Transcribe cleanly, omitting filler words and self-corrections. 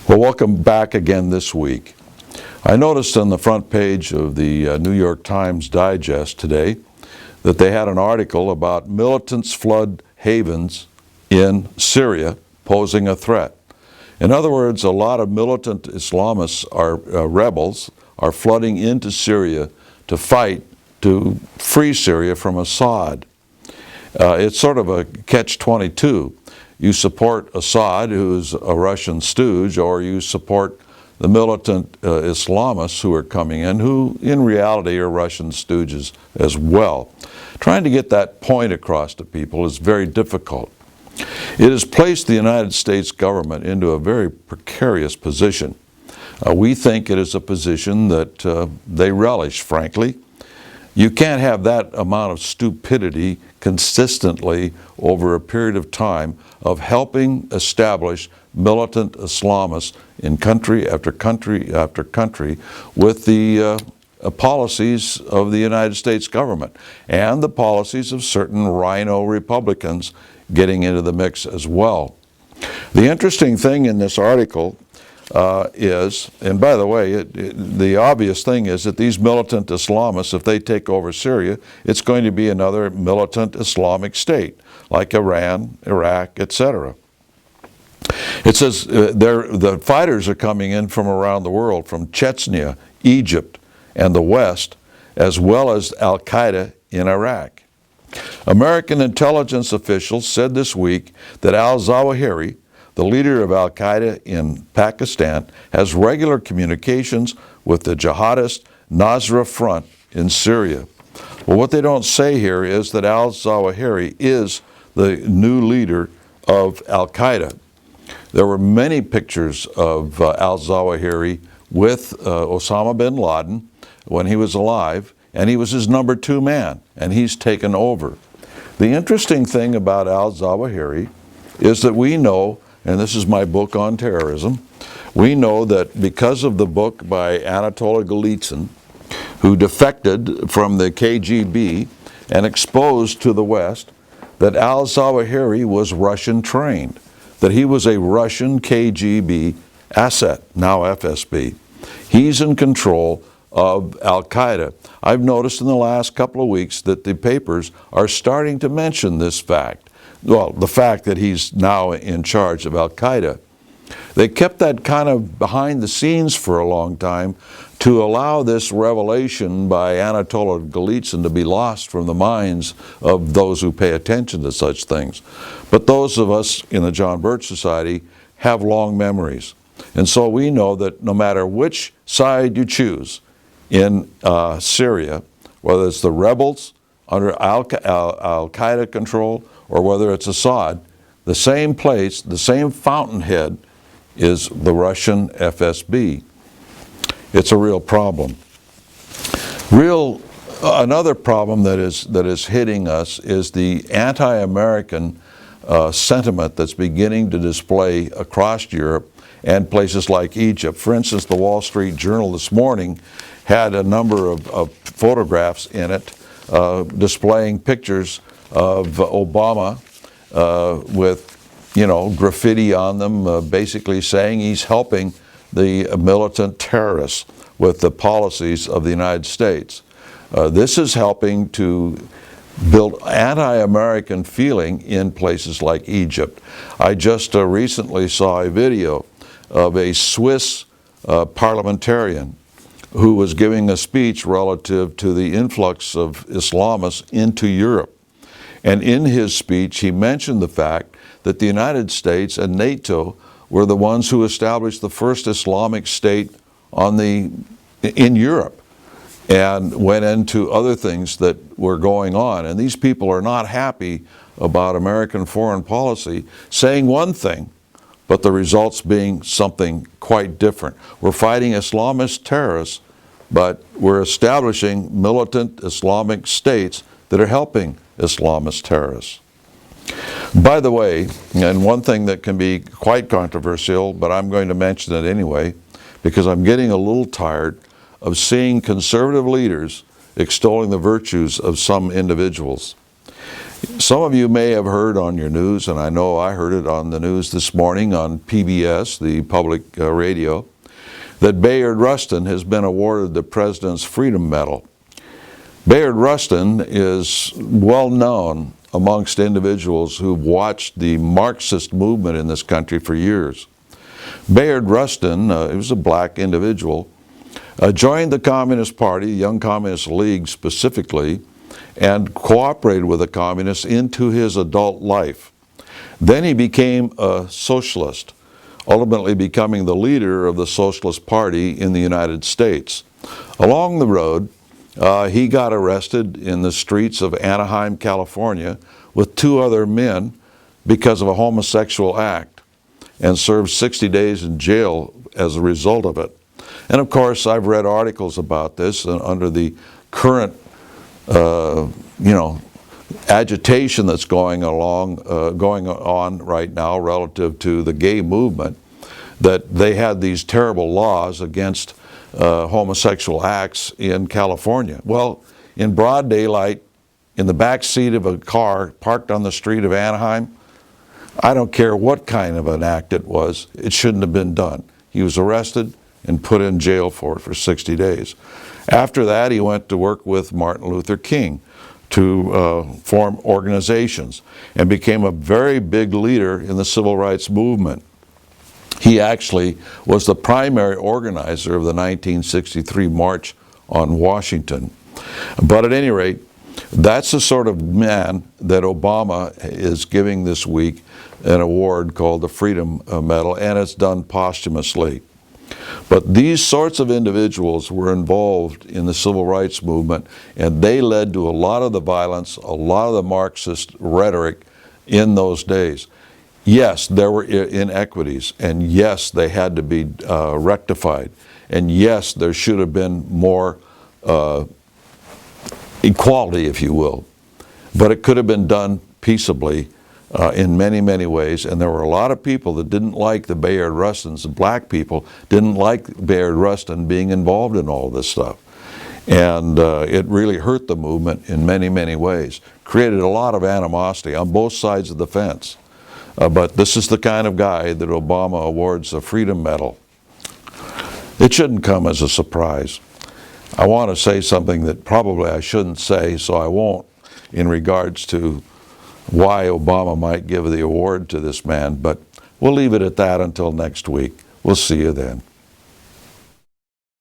Well, welcome back again this week. I noticed on the front page of the New York Times Digest today that they had an article about militants flood havens in Syria posing a threat. In other words, a lot of militant Islamists, rebels, are flooding into Syria to fight to free Syria from Assad. It's sort of a catch-22. You support Assad, who's a Russian stooge, or you support the militant Islamists who are coming in, who in reality are Russian stooges as well. Trying to get that point across to people is very difficult. It has placed the United States government into a very precarious position. We think it is a position that they relish, frankly. You can't have that amount of stupidity consistently over a period of time of helping establish militant Islamists in country after country after country with the policies of the United States government and the policies of certain rhino Republicans getting into the mix as well. The interesting thing in this article is, and by the way, the obvious thing is that these militant Islamists, if they take over Syria, it's going to be another militant Islamic state, like Iran, Iraq, etc. It says the fighters are coming in from around the world, from Chechnya, Egypt, and the West, as well as al-Qaeda in Iraq. American intelligence officials said this week that al-Zawahiri, the leader of al-Qaeda in Pakistan, has regular communications with the jihadist Nusra Front in Syria. Well, what they don't say here is that al-Zawahiri is the new leader of al-Qaeda. There were many pictures of al-Zawahiri with Osama bin Laden when he was alive, and he was his number 2 man, and he's taken over. The interesting thing about al-Zawahiri is that we know, and this is my book on terrorism, we know that because of the book by Anatoly Golitsyn, who defected from the KGB and exposed to the West, that al-Zawahiri was Russian trained, that he was a Russian KGB asset, now FSB. He's in control of al-Qaeda. I've noticed in the last couple of weeks that the papers are starting to mention this fact. Well, the fact that he's now in charge of al-Qaeda. They kept that kind of behind the scenes for a long time to allow this revelation by Anatoly Golitsyn to be lost from the minds of those who pay attention to such things. But those of us in the John Birch Society have long memories. And so we know that no matter which side you choose in Syria, whether it's the rebels under al-Qaeda control or whether it's Assad, the same place, the same fountainhead is the Russian FSB. It's a real problem. Another problem that is hitting us is the anti-American sentiment that's beginning to display across Europe and places like Egypt. For instance, the Wall Street Journal this morning had a number of photographs in it displaying pictures of Obama with, graffiti on them, basically saying he's helping the militant terrorists with the policies of the United States. This is helping to build anti-American feeling in places like Egypt. I just recently saw a video of a Swiss parliamentarian who was giving a speech relative to the influx of Islamists into Europe. And in his speech, he mentioned the fact that the United States and NATO were the ones who established the first Islamic state in Europe, and went into other things that were going on. And these people are not happy about American foreign policy, saying one thing, but the results being something quite different. We're fighting Islamist terrorists, but we're establishing militant Islamic states that are helping Islamist terrorists. By the way, and one thing that can be quite controversial, but I'm going to mention it anyway, because I'm getting a little tired of seeing conservative leaders extolling the virtues of some individuals. Some of you may have heard on your news, and I know I heard it on the news this morning on PBS, the public radio, that Bayard Rustin has been awarded the President's Freedom Medal. Bayard Rustin is well known amongst individuals who've watched the Marxist movement in this country for years. Bayard Rustin, he was a black individual, joined the Communist Party, the Young Communist League specifically, and cooperated with the communists into his adult life. Then he became a socialist, ultimately becoming the leader of the Socialist Party in the United States. Along the road, he got arrested in the streets of Anaheim, California, with 2 other men because of a homosexual act, and served 60 days in jail as a result of it. And of course, I've read articles about this under the current agitation that's going on right now relative to the gay movement, that they had these terrible laws against homosexual acts in California. Well, in broad daylight, in the back seat of a car parked on the street of Anaheim, I don't care what kind of an act it was, it shouldn't have been done. He was arrested and put in jail for it for 60 days. After that, he went to work with Martin Luther King to form organizations and became a very big leader in the civil rights movement. He actually was the primary organizer of the 1963 March on Washington. But at any rate, that's the sort of man that Obama is giving this week an award called the Freedom Medal, and it's done posthumously. But these sorts of individuals were involved in the civil rights movement, and they led to a lot of the violence, a lot of the Marxist rhetoric in those days. Yes, there were inequities, and yes, they had to be rectified, and yes, there should have been more equality, if you will. But it could have been done peaceably in many, many ways, and there were a lot of people that didn't like the Bayard Rustins, the black people didn't like Bayard Rustin being involved in all this stuff. And it really hurt the movement in many, many ways. Created a lot of animosity on both sides of the fence. But this is the kind of guy that Obama awards the Freedom Medal. It shouldn't come as a surprise. I want to say something that probably I shouldn't say, so I won't, in regards to why Obama might give the award to this man, but we'll leave it at that until next week. We'll see you then.